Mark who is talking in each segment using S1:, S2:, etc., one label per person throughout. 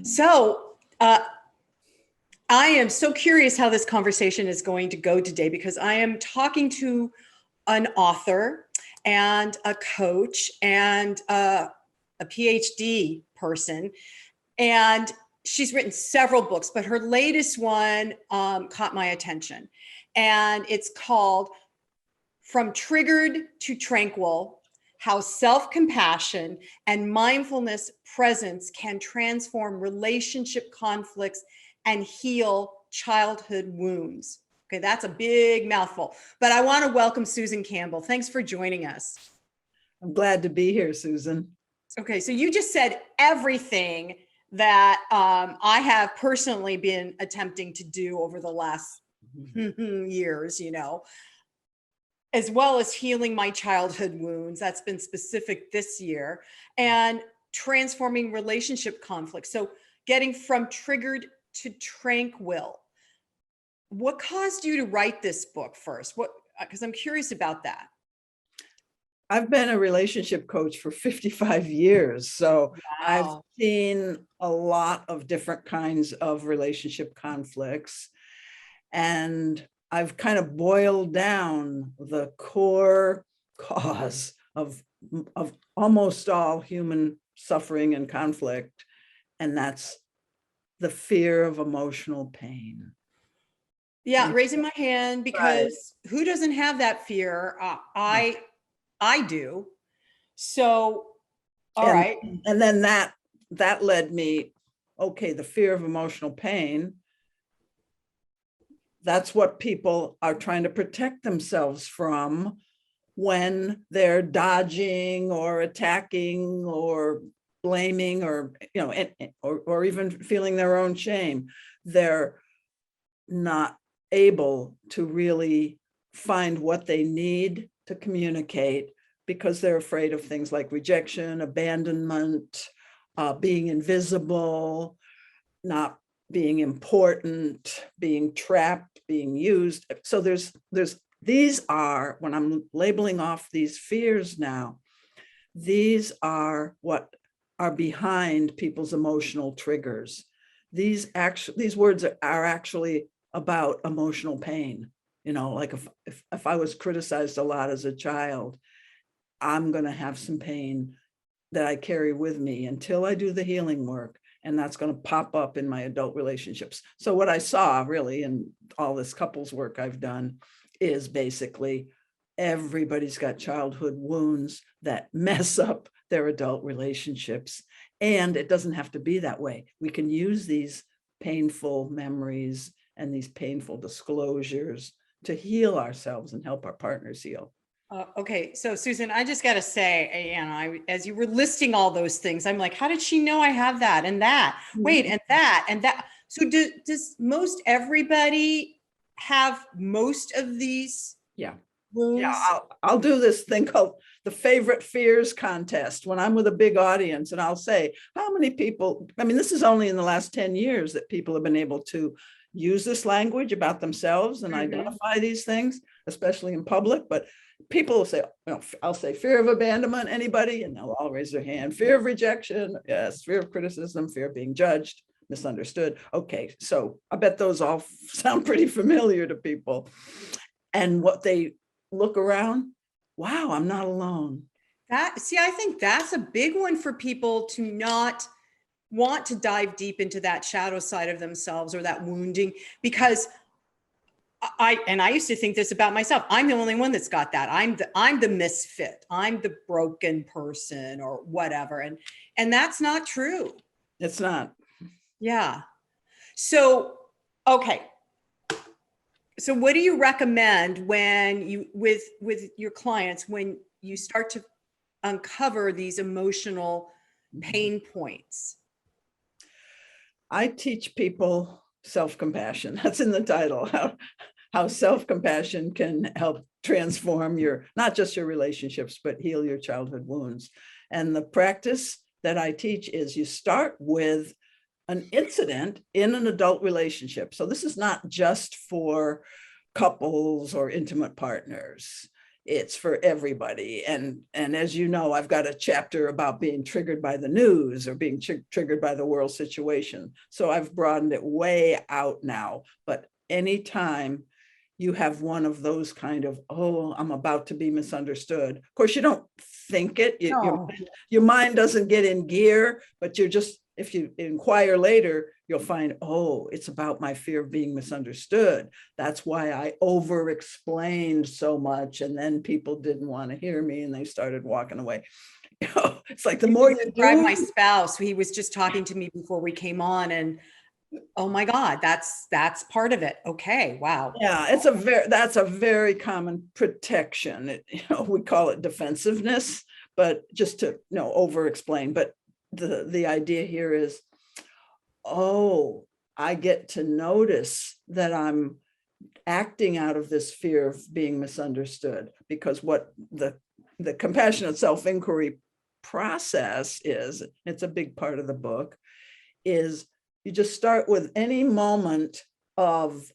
S1: So, I am so curious how this conversation is going to go today because I am talking to an author and a coach and a PhD person. And she's written several books, but her latest one caught my attention. And it's called From Triggered to Tranquil: How Self-Compassion and Mindfulness Presence Can Transform Relationship Conflicts and Heal Childhood Wounds. Okay, that's a big mouthful, but I want to welcome Susan Campbell. Thanks for joining us.
S2: I'm glad to be here, Susan.
S1: Okay, so you just said everything that I have personally been attempting to do over the last years, as well as healing my childhood wounds. That's been specific this year, and transforming relationship conflicts. So getting from triggered to tranquil. What caused you to write this book first? Because I'm curious about that.
S2: I've been a relationship coach for 55 years. So I've seen a lot of different kinds of relationship conflicts. And I've kind of boiled down the core cause of almost all human suffering and conflict. And that's the fear of emotional pain.
S1: Yeah, raising my hand because who doesn't have that fear? I do. So, all right.
S2: And then that led me, okay, the fear of emotional pain. That's what people are trying to protect themselves from when they're dodging or attacking or blaming or even feeling their own shame. They're not able to really find what they need to communicate because they're afraid of things like rejection, abandonment, being invisible, not being important, being trapped, being used. So these are, when I'm labeling off these fears now, these are what are behind people's emotional triggers. These words are actually about emotional pain. Like if I was criticized a lot as a child, I'm going to have some pain that I carry with me until I do the healing work. And that's going to pop up in my adult relationships. So what I saw really in all this couples work I've done is basically everybody's got childhood wounds that mess up their adult relationships. And it doesn't have to be that way. We can use these painful memories and these painful disclosures to heal ourselves and help our partners heal.
S1: Okay, so Susan, I just got to say, as you were listing all those things, I'm like, how did she know I have that and that? Wait, and that and that. So does most everybody have most of these?
S2: Yeah.
S1: Wounds?
S2: Yeah, I'll do this thing called the favorite fears contest when I'm with a big audience, and I'll say, how many people, this is only in the last 10 years that people have been able to use this language about themselves and identify these things, especially in public. But people will say, I'll say fear of abandonment, anybody? And they'll all raise their hand. Fear of rejection, yes. Fear of criticism, fear of being judged, misunderstood. Okay, so I bet those all sound pretty familiar to people. And what they look around, wow, I'm not alone.
S1: I think that's a big one for people to not want to dive deep into that shadow side of themselves or that wounding, because I used to think this about myself. I'm the only one that's got that. I'm the misfit. I'm the broken person or whatever. And that's not true.
S2: It's not.
S1: Yeah. So, okay. So what do you recommend when you, with your clients, when you start to uncover these emotional pain points?
S2: I teach people self-compassion. That's in the title, how self-compassion can help transform not just your relationships, but heal your childhood wounds. And the practice that I teach is you start with an incident in an adult relationship. So this is not just for couples or intimate partners. it's for everybody. And as you know, I've got a chapter about being triggered by the news or being triggered by the world situation. So I've broadened it way out now. But anytime you have one of those kind of, oh, I'm about to be misunderstood. Of course, you don't think it.
S1: No.
S2: Your mind doesn't get in gear, but you're just, if you inquire later, you'll find, oh, it's about my fear of being misunderstood. That's why I over-explained so much. And then people didn't want to hear me and they started walking away. You know, it's like the more you
S1: describe
S2: do.
S1: my spouse, he was just talking to me before we came on, and oh my God, that's part of it. Okay, wow.
S2: Yeah, that's a very common protection. We call it defensiveness, but just to over-explain. But the idea here is, oh, I get to notice that I'm acting out of this fear of being misunderstood, because what the compassionate self-inquiry process is, it's a big part of the book, is you just start with any moment of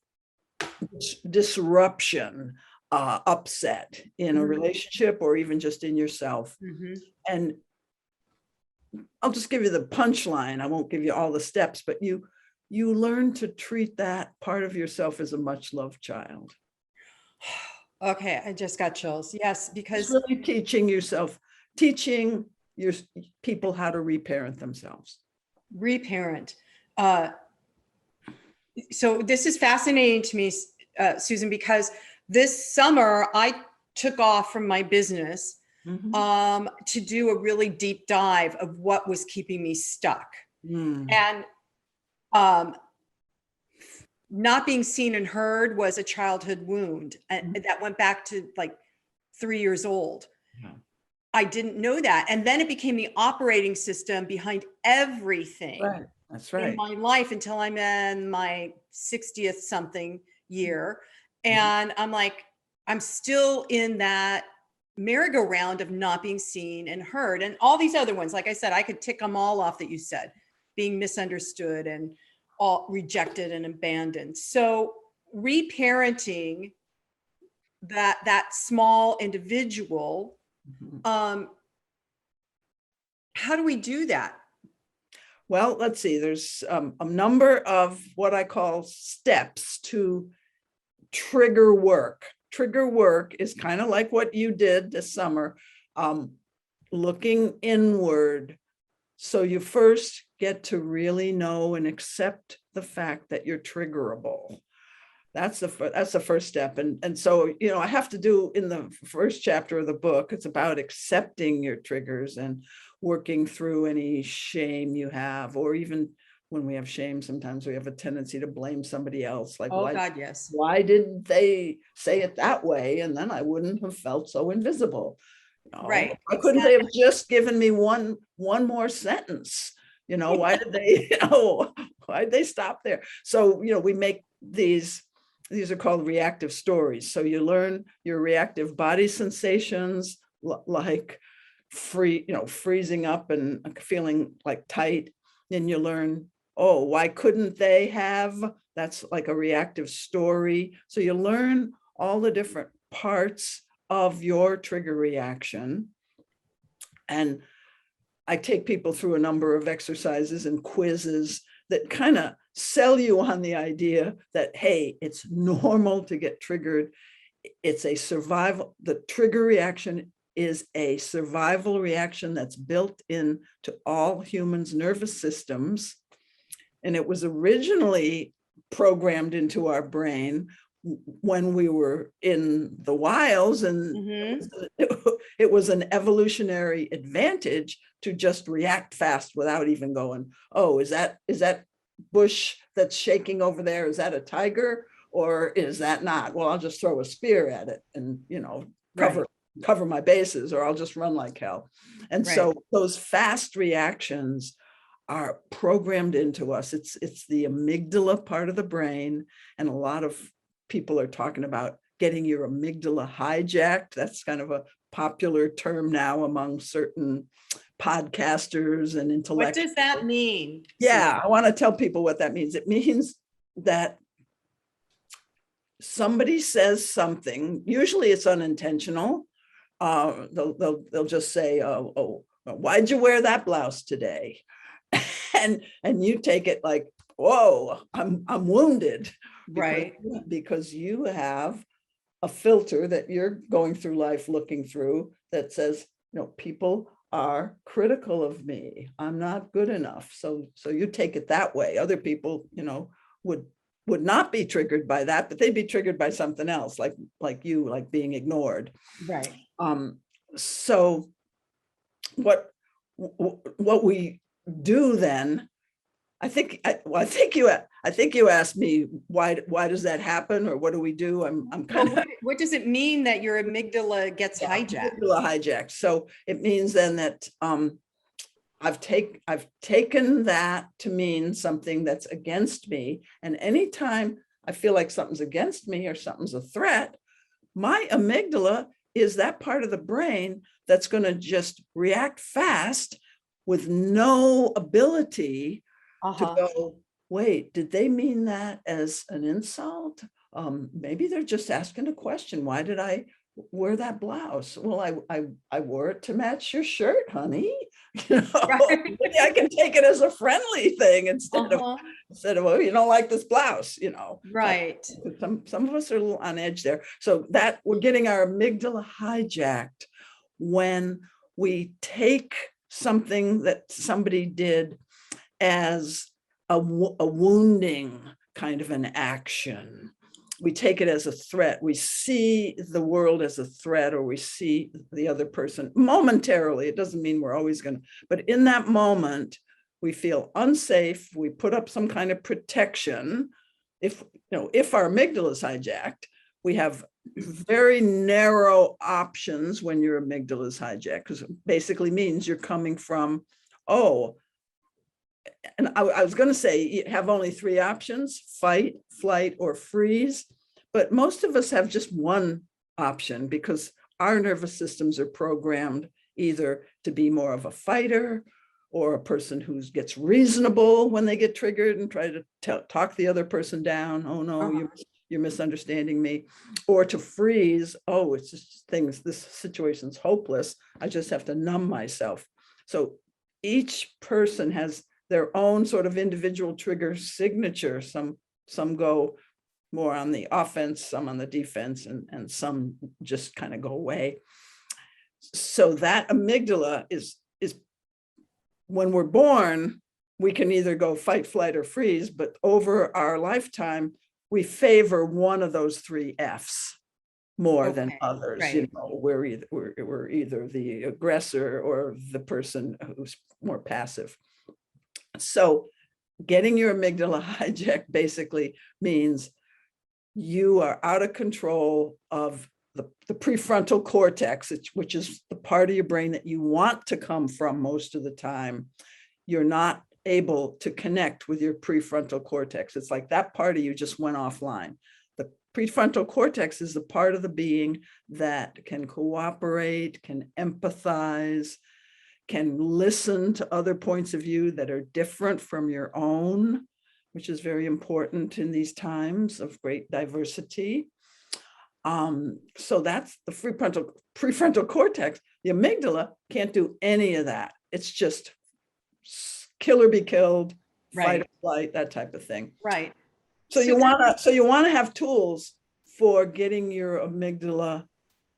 S2: disruption, upset in a relationship or even just in yourself. And I'll just give you the punchline. I won't give you all the steps, but you learn to treat that part of yourself as a much loved child.
S1: Okay, I just got chills. Yes, because
S2: it's really teaching your people how to reparent themselves.
S1: Reparent. So this is fascinating to me, Susan, because this summer I took off from my business to do a really deep dive of what was keeping me stuck. And not being seen and heard was a childhood wound, and that went back to like 3 years old. I didn't know that. And then it became the operating system behind everything.
S2: Right. That's right.
S1: In my life until I'm in my 60th something year. And I'm like, I'm still in that merry-go-round of not being seen and heard. And all these other ones, like I said, I could tick them all off that you said, being misunderstood and all rejected and abandoned. So reparenting that small individual, how do we do that?
S2: Well, let's see, there's a number of what I call steps to trigger work. Trigger work is kind of like what you did this summer, looking inward. So you first get to really know and accept the fact that you're triggerable. That's the first step. And so, I have to do in the first chapter of the book, it's about accepting your triggers and working through any shame you have, or even when we have shame, sometimes we have a tendency to blame somebody else. Like,
S1: oh God, yes.
S2: Why didn't they say it that way? And then I wouldn't have felt so invisible.
S1: Right.
S2: Why couldn't they have just given me one more sentence? Why did they, why did they stop there? So, we make these are called reactive stories. So you learn your reactive body sensations, like freezing up and feeling like tight. Then you learn, oh, why couldn't they have? That's like a reactive story. So you learn all the different parts of your trigger reaction. And I take people through a number of exercises and quizzes that kind of sell you on the idea that, hey, it's normal to get triggered. It's a survival. The trigger reaction is a survival reaction that's built into all humans' nervous systems. And it was originally programmed into our brain when we were in the wilds, and it was an evolutionary advantage to just react fast without even going, oh, is that bush that's shaking over there, is that a tiger or is that not? Well, I'll just throw a spear at it and cover my bases, or I'll just run like hell. And so those fast reactions are programmed into us. It's the amygdala part of the brain, and a lot of people are talking about getting your amygdala hijacked. That's kind of a popular term now among certain podcasters and intellectuals.
S1: What does that mean?
S2: Yeah, I want to tell people what that means. It means that somebody says something, usually it's unintentional. They'll just say, oh, why'd you wear that blouse today? and you take it like, whoa, I'm wounded.
S1: Right.
S2: Because you have a filter that you're going through life looking through that says, people are critical of me. I'm not good enough. So you take it that way. Other people, would not be triggered by that, but they'd be triggered by something else, like being ignored.
S1: Right.
S2: So what we do then, I think you asked me why does that happen, or what do we do? I'm kind of,
S1: what does it mean that your amygdala gets hijacked?
S2: Amygdala hijacked. So it means then that I've taken that to mean something that's against me, and anytime I feel like something's against me or something's a threat, my amygdala is that part of the brain that's going to just react fast with no ability to go, wait, did they mean that as an insult? Maybe they're just asking a question. Why did I wear that blouse? Well, I wore it to match your shirt, honey.
S1: Right.
S2: Maybe I can take it as a friendly thing instead of well, you don't like this blouse,
S1: Right.
S2: Some of us are a little on edge there. So that we're getting our amygdala hijacked when we take something that somebody did as a wounding kind of an action. We take it as a threat. We see the world as a threat, or we see the other person momentarily. It doesn't mean we're always going to, but in that moment, we feel unsafe. We put up some kind of protection. If our amygdala is hijacked, we have very narrow options when your amygdala is hijacked, because it basically means you're coming from, and I was going to say you have only three options: fight, flight, or freeze. But most of us have just one option, because our nervous systems are programmed either to be more of a fighter, or a person who gets reasonable when they get triggered and try to talk the other person down. Oh no, you're misunderstanding me. Or to freeze. Oh, it's just things, this situation's hopeless. I just have to numb myself. So each person has their own sort of individual trigger signature. Some go more on the offense, some on the defense, and some just kind of go away. So that amygdala is when we're born, we can either go fight, flight, or freeze, but over our lifetime, we favor one of those three Fs more than others.
S1: Right.
S2: We're either the aggressor or the person who's more passive. So getting your amygdala hijacked basically means you are out of control of the prefrontal cortex, which is the part of your brain that you want to come from most of the time. You're not able to connect with your prefrontal cortex. It's like that part of you just went offline. The prefrontal cortex is the part of the being that can cooperate, can empathize, can listen to other points of view that are different from your own, which is very important in these times of great diversity. So that's the prefrontal cortex. The amygdala can't do any of that. It's just kill or be killed, fight or flight, that type of thing.
S1: Right.
S2: So you want to have tools for getting your amygdala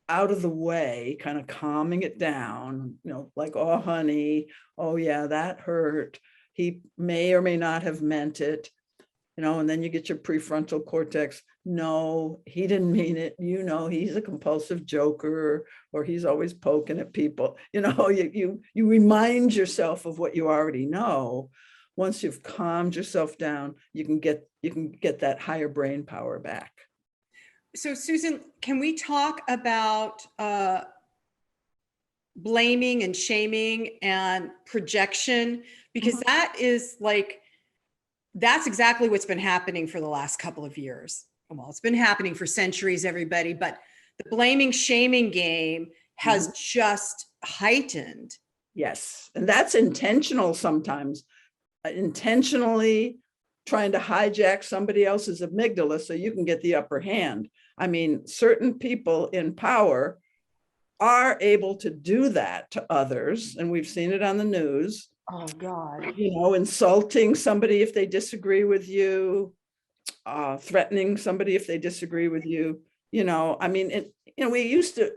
S2: out of the way, kind of calming it down, like, oh, honey, oh yeah, that hurt. He may or may not have meant it, and then you get your prefrontal cortex. No, he didn't mean it. He's a compulsive joker, or he's always poking at people. You remind yourself of what you already know. Once you've calmed yourself down, you can get that higher brain power back.
S1: So Susan, can we talk about blaming and shaming and projection? Because that's exactly what's been happening for the last couple of years. Well, it's been happening for centuries, everybody, but the blaming, shaming game has just heightened.
S2: Yes, and that's intentional sometimes. Intentionally trying to hijack somebody else's amygdala so you can get the upper hand. I mean, certain people in power are able to do that to others, and we've seen it on the news.
S1: Oh God.
S2: Insulting somebody if they disagree with you, threatening somebody if they disagree with you. I mean, we used to,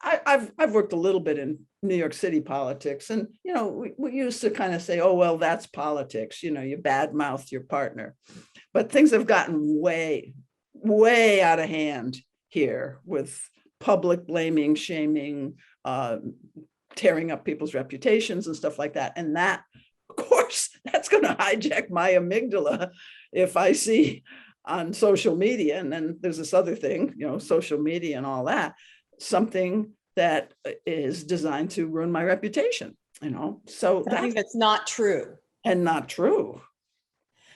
S2: I've worked a little bit in New York City politics, and, we used to kind of say, oh, well, that's politics, you badmouth your partner. But things have gotten way, way out of hand here with public blaming, shaming, tearing up people's reputations and stuff like that. And that, of course, that's going to hijack my amygdala if I see on social media. And then there's this other thing, social media and all that, something that is designed to ruin my reputation, so
S1: that's not true.
S2: And not true.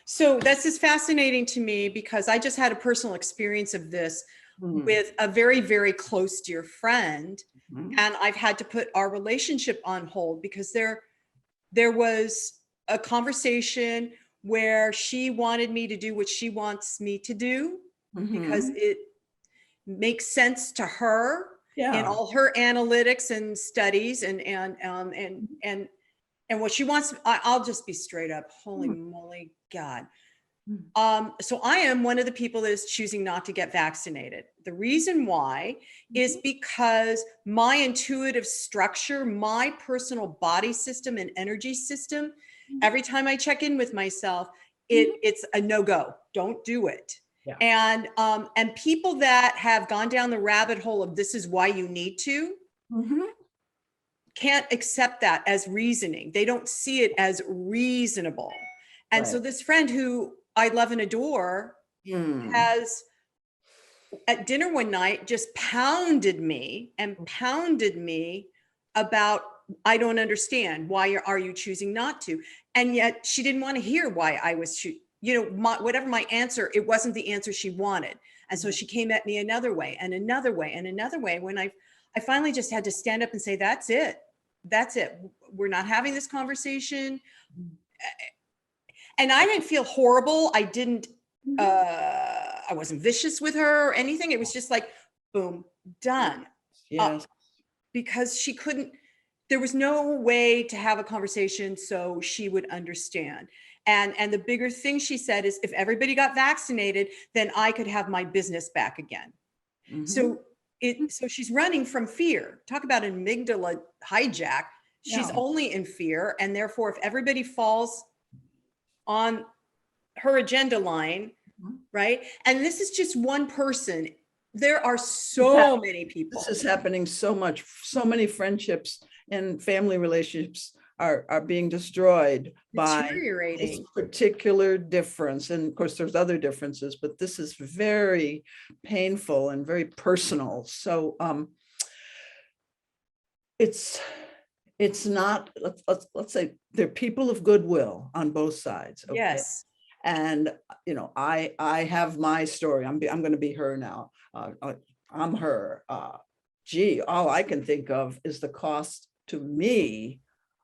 S1: So that's just fascinating to me, because I just had a personal experience of this with a very, very close dear friend. And I've had to put our relationship on hold because there was a conversation where she wanted me to do what she wants me to do because it makes sense to her in all her analytics and studies and what she wants. I'll just be straight up. Holy moly, God. So I am one of the people that is choosing not to get vaccinated. The reason why is because my intuitive structure, my personal body system and energy system, every time I check in with myself, it's a no-go. Don't do it.
S2: Yeah.
S1: And people that have gone down the rabbit hole of this is why you need to, can't accept that as reasoning. They don't see it as reasonable. And so this friend who I love and adore has at dinner one night just pounded me about, I don't understand. Why are you choosing not to? And yet she didn't want to hear why I was, whatever my answer, it wasn't the answer she wanted. And so she came at me another way and another way and another way. When I finally just had to stand up and say, that's it. That's it. We're not having this conversation. And I didn't feel horrible. I didn't, I wasn't vicious with her or anything. It was just like, boom, done.
S2: Yes.
S1: Because she couldn't, there was no way to have a conversation so she would understand. And the bigger thing she said is, if everybody got vaccinated, then I could have my business back again. So she's running from fear. Talk about an amygdala hijack. She's only in fear. And therefore, if everybody falls on her agenda line, right? And this is just one person. There are so many people.
S2: This is happening so much. So many friendships and family relationships are being destroyed by this particular difference. And of course, there's other differences, but this is very painful and very personal. So it's not, let's say they're people of goodwill on both sides. Okay?
S1: Yes.
S2: And, I have my story. I'm going to be her now. I'm her. All I can think of is the cost to me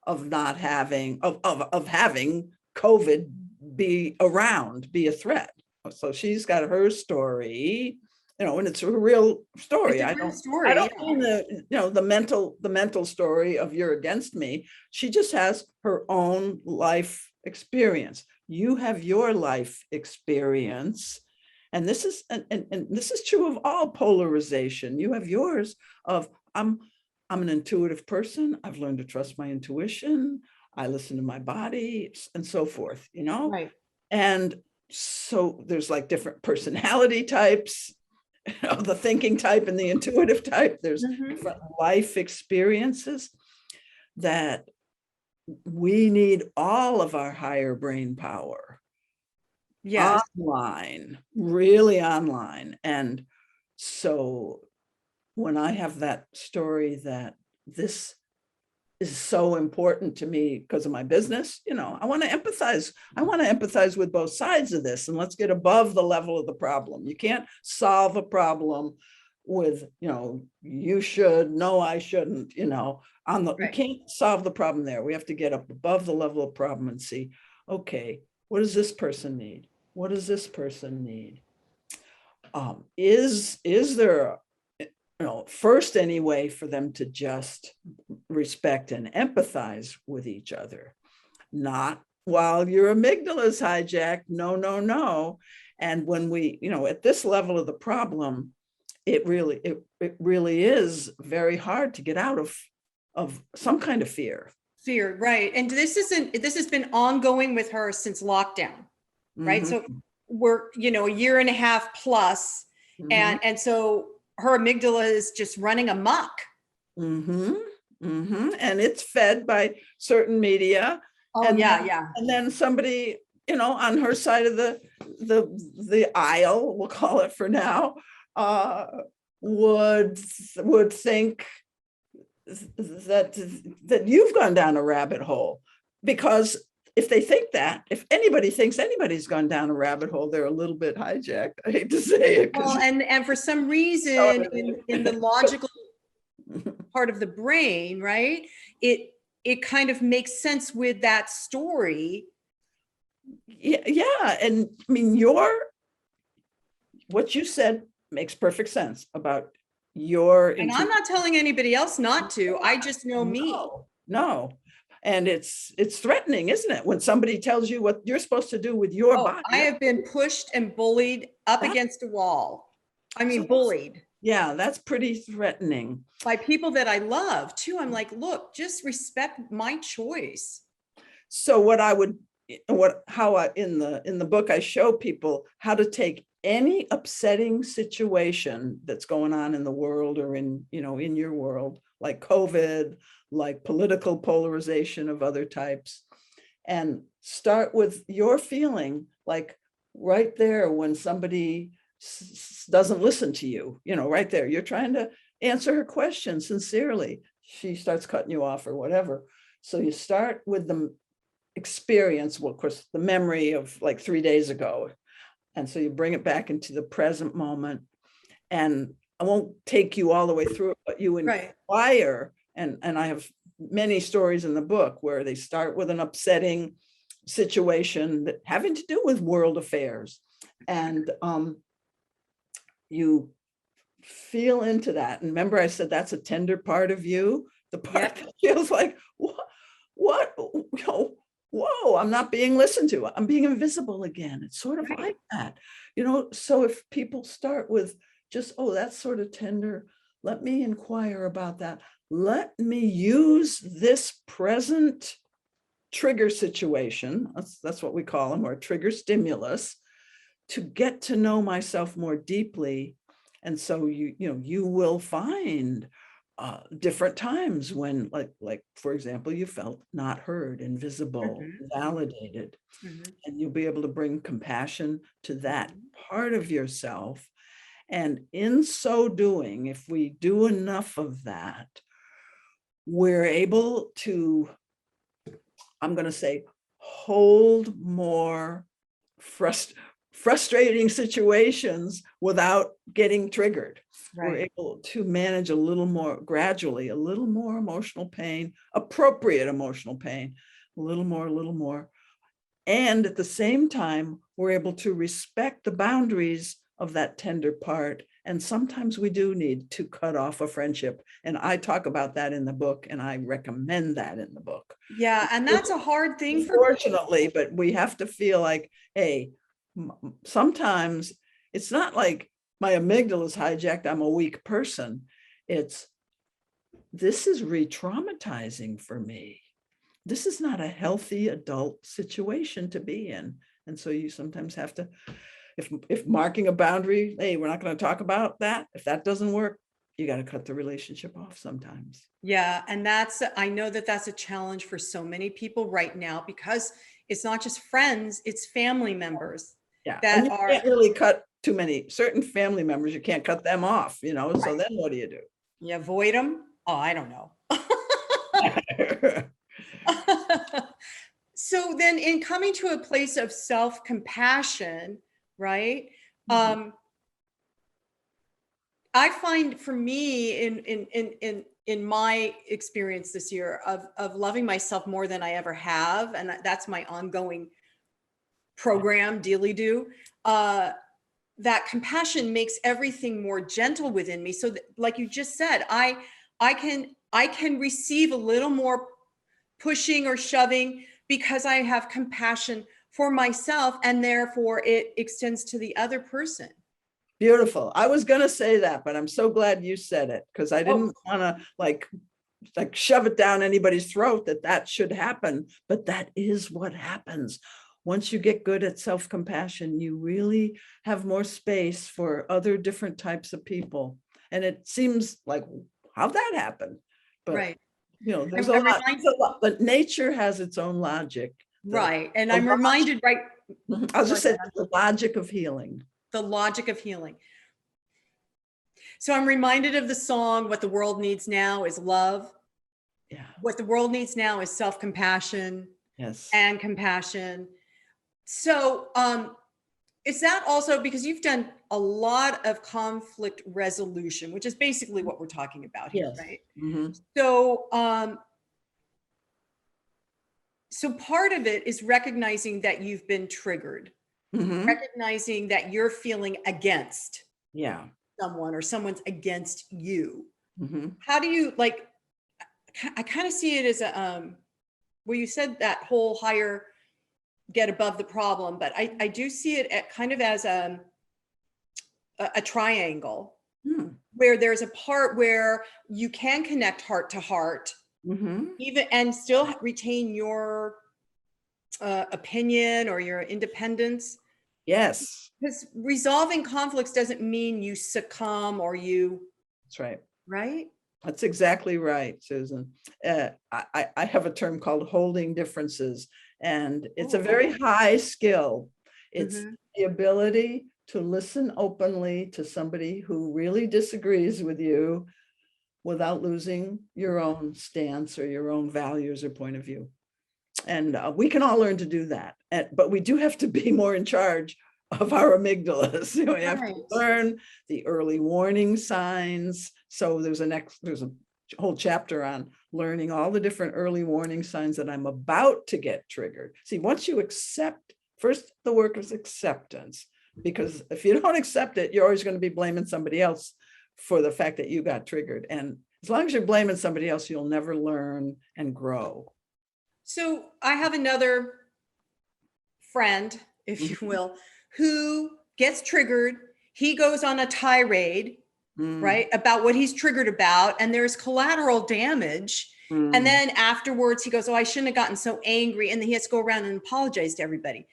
S2: of not having, of having COVID be around, be a threat. So she's got her story, and it's a real story. I don't mean the mental story of you're against me. She just has her own life experience. You have your life experience. And this is this is true of all polarization. You have yours of I'm an intuitive person. I've learned to trust my intuition. I listen to my body and so forth,
S1: Right.
S2: And so there's like different personality types, the thinking type and the intuitive type. There's different life experiences that we need all of our higher brain power.
S1: Yes.
S2: Online, really online. And so when I have that story that this is so important to me because of my business, I want to empathize. I want to empathize with both sides of this, and let's get above the level of the problem. You can't solve a problem with, you should, no, I shouldn't, you can't solve the problem there. We have to get up above the level of problem and see, okay, What does this person need? What does this person need? Is there, first any way for them to just respect and empathize with each other? Not while your amygdala is hijacked. No, no, no. And when we, at this level of the problem, it really is very hard to get out of some kind of fear.
S1: Fear, right. And this has been ongoing with her since lockdown, right?
S2: Mm-hmm.
S1: So we're, a year and a half plus,
S2: Mm-hmm.
S1: and so her amygdala is just running amok.
S2: Mm-hmm. Mm-hmm. And it's fed by certain media.
S1: Oh,
S2: and
S1: yeah,
S2: then,
S1: yeah.
S2: and then somebody, on her side of the aisle, we'll call it for now, would think that you've gone down a rabbit hole. Because if they think that, if anybody thinks anybody's gone down a rabbit hole, they're a little bit hijacked. I hate to say it.
S1: Well, and for some reason in the logical part of the brain, right, it kind of makes sense with that story.
S2: Yeah. And I mean, what you said makes perfect sense about your
S1: And I'm not telling anybody else not to. I just know me.
S2: No. And it's threatening, isn't it? When somebody tells you what you're supposed to do with your body.
S1: I have been pushed and bullied up against a wall. I mean, bullied.
S2: Yeah, that's pretty threatening.
S1: By people that I love too. I'm like, look, just respect my choice.
S2: So in the book, I show people how to take any upsetting situation that's going on in the world or in your world, like COVID, like political polarization of other types, and start with your feeling, like right there when somebody doesn't listen to you, right there, you're trying to answer her question sincerely. She starts cutting you off or whatever. So you start with the experience, well, of course, the memory of like 3 days ago. And so you bring it back into the present moment. And I won't take you all the way through it, but you inquire. And I have many stories in the book where they start with an upsetting situation that having to do with world affairs. And you feel into that. And remember, I said that's a tender part of you, the part that feels like, what? Whoa, I'm not being listened to. I'm being invisible again. It's sort of like that, so if people start with just, oh, that's sort of tender, let me inquire about that. Let me use this present trigger situation, that's what we call them, or trigger stimulus, to get to know myself more deeply. And so you will find different times when, like for example, you felt not heard, invisible, validated, and you'll be able to bring compassion to that part of yourself. And in so doing, if we do enough of that, we're able to, I'm going to say, hold more frustrating situations without getting triggered. We're able to manage a little more gradually, a little more emotional pain, appropriate emotional pain, a little more. And at the same time, we're able to respect the boundaries of that tender part. And sometimes we do need to cut off a friendship. And I talk about that in the book, and I recommend that in the book.
S1: Yeah, and that's a hard thing for
S2: unfortunately, but we have to feel like, hey, sometimes it's not like my amygdala is hijacked, I'm a weak person. This is re-traumatizing for me. This is not a healthy adult situation to be in. And so you sometimes have to, if marking a boundary, hey, we're not going to talk about that. If that doesn't work, you got to cut the relationship off sometimes.
S1: Yeah. And I know that that's a challenge for so many people right now, because it's not just friends, it's family members.
S2: Yeah. And you can't really cut too many, certain family members, you can't cut them off, so then what do you do?
S1: You avoid them? Oh, I don't know. So then in coming to a place of self-compassion, right? I find for me in my experience this year of loving myself more than I ever have, and that's my ongoing program, dealy do, that compassion makes everything more gentle within me. So that, like you just said, I can receive a little more pushing or shoving because I have compassion for myself, and therefore it extends to the other person.
S2: Beautiful. I was going to say that, but I'm so glad you said it, because I didn't want to like shove it down anybody's throat that should happen. But that is what happens. Once you get good at self-compassion, you really have more space for other different types of people. And it seems like, how'd that happen? But,
S1: Right.
S2: you know, there's a lot, but nature has its own logic.
S1: Right. And I'm reminded, right.
S2: I'll just say the logic of healing.
S1: The logic of healing. So I'm reminded of the song, What the World Needs Now is Love.
S2: Yeah.
S1: What the world needs now is self-compassion.
S2: Yes.
S1: And compassion. So is that also because you've done a lot of conflict resolution, which is basically what we're talking about here,
S2: Yes.
S1: right?
S2: Mm-hmm.
S1: So part of it is recognizing that you've been triggered. Mm-hmm. Recognizing that you're feeling against someone or someone's against you. Mm-hmm. How do you, like, I kind of see it as a, well, you said that whole higher, get above the problem, but I do see it at kind of as a triangle where there's a part where you can connect heart to heart, even and still retain your opinion or your independence.
S2: Yes.
S1: Because resolving conflicts doesn't mean you succumb or you.
S2: That's right.
S1: Right?
S2: That's exactly right, Susan. I have a term called holding differences, and it's a very high skill. It's the ability to listen openly to somebody who really disagrees with you without losing your own stance or your own values or point of view. And we can all learn to do that. But we do have to be more in charge of our amygdalas. You know, we have to learn the early warning signs. So there's a whole chapter on learning all the different early warning signs that I'm about to get triggered. See, once you accept, first the work is acceptance, because if you don't accept it, you're always going to be blaming somebody else for the fact that you got triggered. And as long as you're blaming somebody else, you'll never learn and grow. So
S1: I have another friend, if you will, who gets triggered. He goes on a tirade, right, about what he's triggered about, and there's collateral damage. And then afterwards he goes, oh, I shouldn't have gotten so angry. And then he has to go around and apologize to everybody.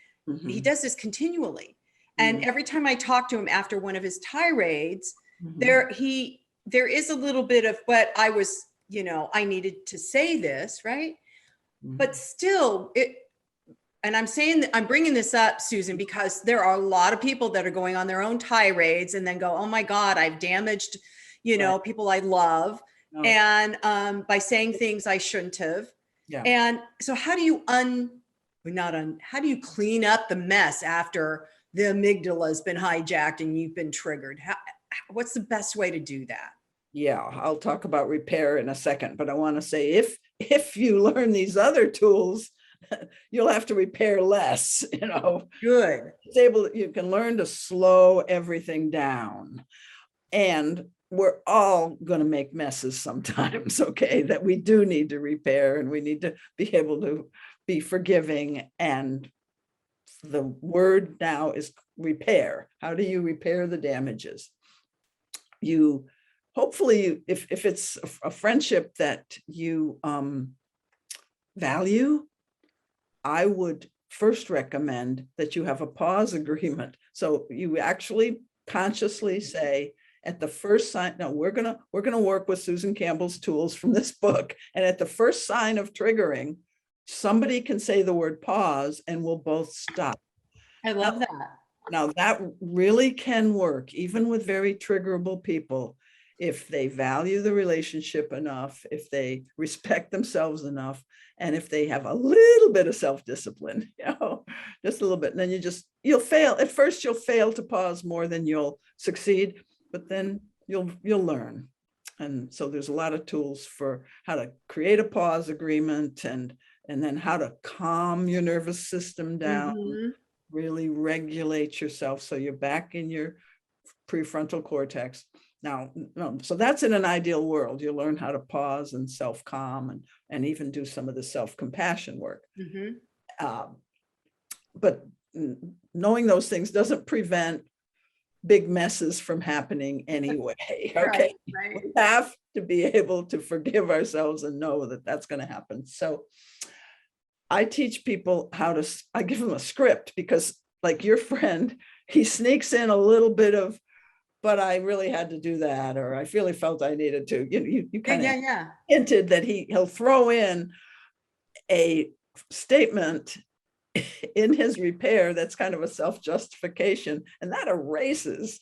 S1: He does this continually. And every time I talk to him after one of his tirades, there is a little bit of, but I was, you know, I needed to say this, right? But still, and I'm bringing this up, Susan, because there are a lot of people that are going on their own tirades and then go, oh my God, I've damaged, you know, people I love. And by saying things I shouldn't have. Yeah. And so how do you how do you clean up the mess after the amygdala has been hijacked and you've been triggered? What's the best way to do that?
S2: Yeah, I'll talk about repair in a second, but I want to say if you learn these other tools, you'll have to repair less, you know.
S1: Good.
S2: You can learn to slow everything down. And we're all going to make messes sometimes, okay, that we do need to repair, and we need to be able to be forgiving. And the word now is repair. How do you repair the damages? You hopefully, if it's a friendship that you value, I would first recommend that you have a pause agreement. So you actually consciously say, at the first sign, no, we're gonna work with Susan Campbell's tools from this book. And at the first sign of triggering, somebody can say the word pause and we'll both stop.
S1: I love that.
S2: Now that really can work, even with very triggerable people, if they value the relationship enough, if they respect themselves enough, and if they have a little bit of self-discipline, you know, just a little bit. And then you'll fail. At first, you'll fail to pause more than you'll succeed, but then you'll learn. And so there's a lot of tools for how to create a pause agreement, and then how to calm your nervous system down. really regulate yourself so you're back in your prefrontal cortex. Now, no, so that's in an ideal world. You learn how to pause and self-calm and even do some of the self-compassion work. But knowing those things doesn't prevent big messes from happening anyway. Okay.
S1: Right.
S2: We have to be able to forgive ourselves and know that that's going to happen. So I teach people how to, I give them a script, because like your friend, he sneaks in a little bit of, but I really had to do that, or I really felt I needed to. You kind of hinted that he'll throw in a statement in his repair that's kind of a self-justification, and that erases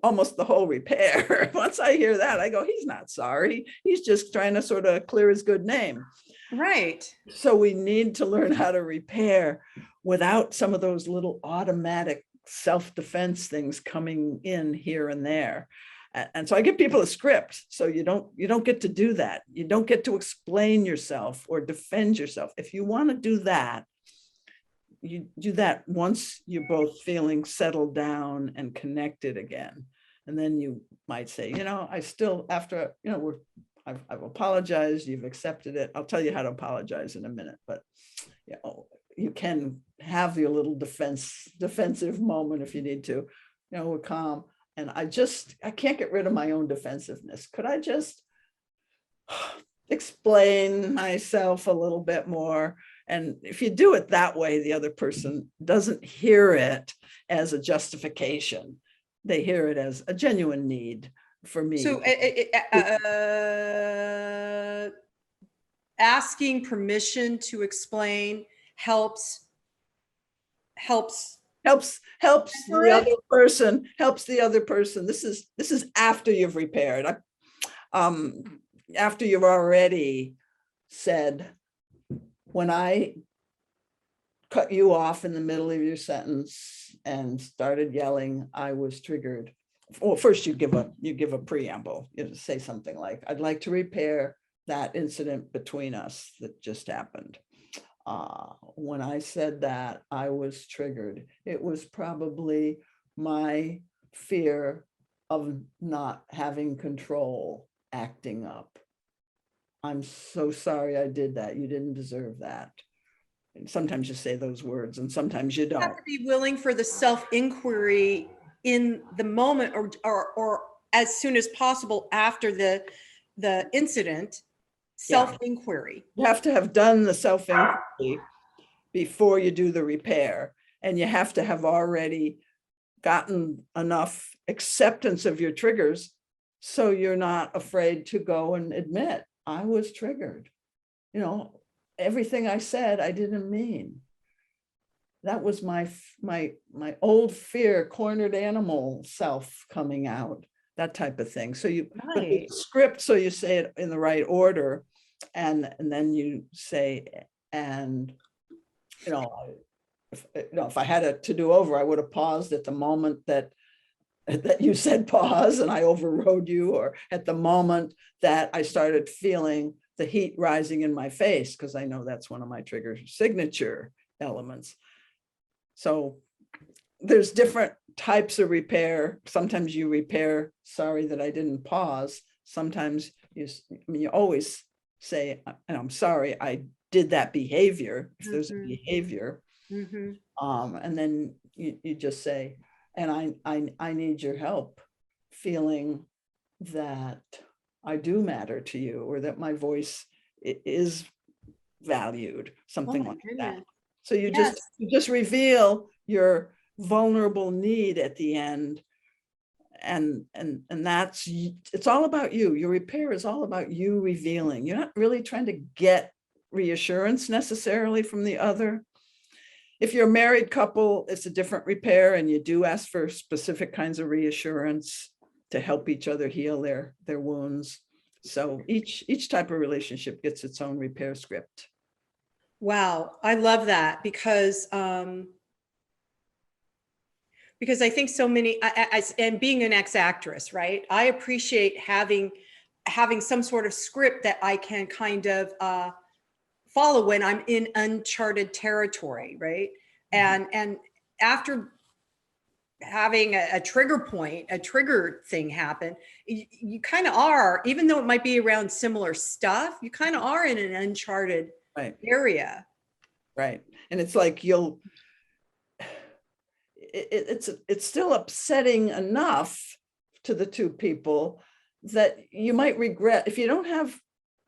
S2: almost the whole repair. Once I hear that, I go, he's not sorry. He's just trying to sort of clear his good name.
S1: Right.
S2: So we need to learn how to repair without some of those little automatic self-defense things coming in here and there. And so I give people a script. So you don't get to do that. You don't get to explain yourself or defend yourself. If you want to do that, you do that once you're both feeling settled down and connected again. And then you might say, I still, after, I've apologized, you've accepted it. I'll tell you how to apologize in a minute, but you can have your little defensive moment if you need to. We're calm. And I can't get rid of my own defensiveness. Could I just explain myself a little bit more? And if you do it that way, the other person doesn't hear it as a justification. They hear it as a genuine need for me.
S1: So asking permission to explain helps
S2: the other person, helps the other person. This is after you've repaired, after you've already said, when I cut you off in the middle of your sentence and started yelling, I was triggered. Well, first you give a preamble. You say something like, I'd like to repair that incident between us that just happened. When I said that, I was triggered. It was probably my fear of not having control acting up. I'm so sorry I did that. You didn't deserve that. And sometimes you say those words and sometimes you don't.
S1: You have to be willing for the self-inquiry in the moment or as soon as possible after the incident. Self-inquiry.
S2: You have to have done the self-inquiry before you do the repair. And you have to have already gotten enough acceptance of your triggers so you're not afraid to go and admit, I was triggered. Everything I said, I didn't mean. That was my old fear, cornered animal self coming out, that type of thing. So you put the script, so you say it in the right order, and then you say, and if I had it to do over, I would have paused at the moment that you said pause and I overrode you, or at the moment that I started feeling the heat rising in my face, because I know that's one of my trigger signature elements. So there's different types of repair. Sometimes you repair, sorry that I didn't pause. Sometimes you always say, I'm sorry, I did that behavior, if there's a behavior. And then you just say, and I need your help feeling that I do matter to you, or that my voice is valued, something like that. So you just reveal your vulnerable need at the end. And that's, it's all about you. Your repair is all about you revealing. You're not really trying to get reassurance necessarily from the other. If you're a married couple, it's a different repair, and you do ask for specific kinds of reassurance to help each other heal their wounds. So each type of relationship gets its own repair script.
S1: Wow, I love that, because I think so many, and being an ex-actress, right? I appreciate having some sort of script that I can kind of follow when I'm in uncharted territory, right? And after having a trigger point, a trigger thing happen, you kind of are, even though it might be around similar stuff, you kind of are in an uncharted
S2: Right.
S1: area.
S2: Right. And it's like it's still upsetting enough to the two people that you might regret if you don't have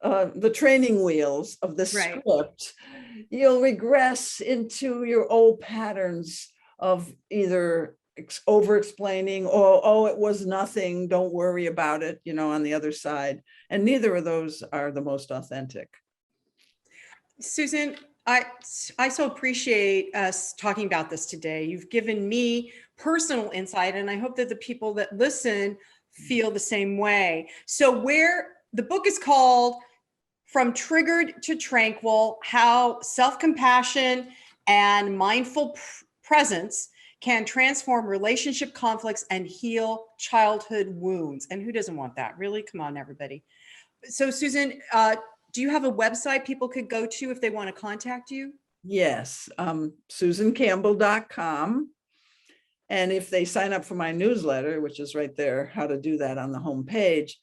S2: the training wheels of the
S1: Right.
S2: script. You'll regress into your old patterns of either over explaining or, oh, it was nothing, don't worry about it, on the other side. And neither of those are the most authentic.
S1: Susan, I so appreciate us talking about this today. You've given me personal insight, and I hope that the people that listen feel the same way. So the book is called From Triggered to Tranquil: How Self-Compassion and Mindful Presence Can Transform Relationship Conflicts and Heal Childhood Wounds. And who doesn't want that? Really? Come on, everybody. So Susan, do you have a website people could go to if they want to contact you?
S2: Yes, susancampbell.com. And if they sign up for my newsletter, which is right there, how to do that on the home page,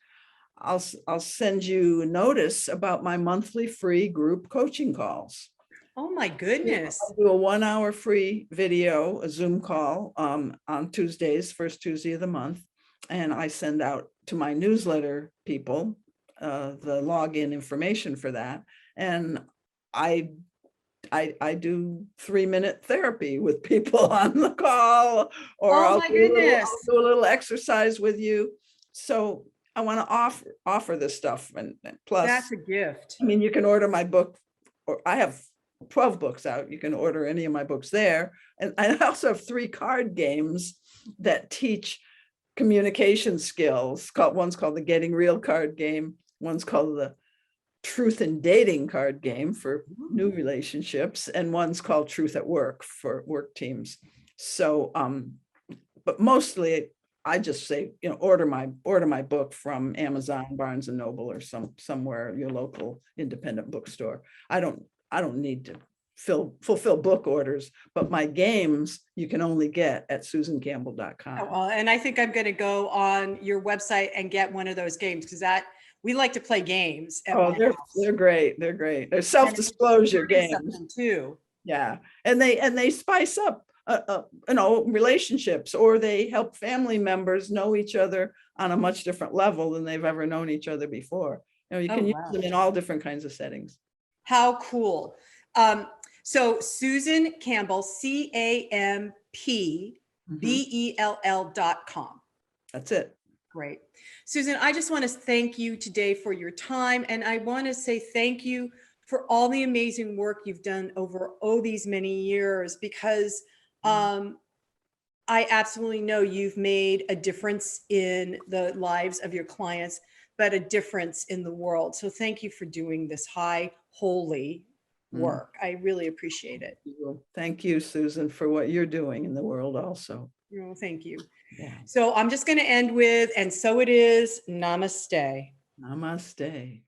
S2: I'll send you a notice about my monthly free group coaching calls.
S1: Oh my goodness.
S2: I'll do a 1 hour free video, a Zoom call on Tuesdays, first Tuesday of the month. And I send out to my newsletter people the login information for that. And I do 3-minute therapy with people on the call, or
S1: Oh my goodness.
S2: I'll do a little exercise with you. So I want to offer this stuff. And plus,
S1: That's a gift.
S2: I mean, you can order my book, or I have 12 books out. You can order any of my books there. And I also have 3 card games that teach communication skills. One's called the Getting Real card game. One's called the Truth in Dating card game for new relationships. And one's called Truth at Work for work teams. So, but mostly I just say, order my book from Amazon, Barnes and Noble, or somewhere, your local independent bookstore. I don't need to fulfill book orders, but my games you can only get at susancampbell.com.
S1: Oh, and I think I'm going to go on your website and get one of those games, because we like to play games.
S2: Oh, they're great. They're great. They're self-disclosure games
S1: too.
S2: Yeah, and they spice up relationships, or they help family members know each other on a much different level than they've ever known each other before. You can use them in all different kinds of settings.
S1: How cool. So Susan Campbell, CAMPBELL.com.
S2: That's it.
S1: Great. Susan, I just want to thank you today for your time. And I want to say thank you for all the amazing work you've done over these many years, because I absolutely know you've made a difference in the lives of your clients, but a difference in the world. So thank you for doing this high, holy work. I really appreciate it.
S2: Thank you, Susan, for what you're doing in the world also.
S1: Oh, thank you.
S2: Yeah.
S1: So I'm just going to end with, and so it is, namaste.
S2: Namaste.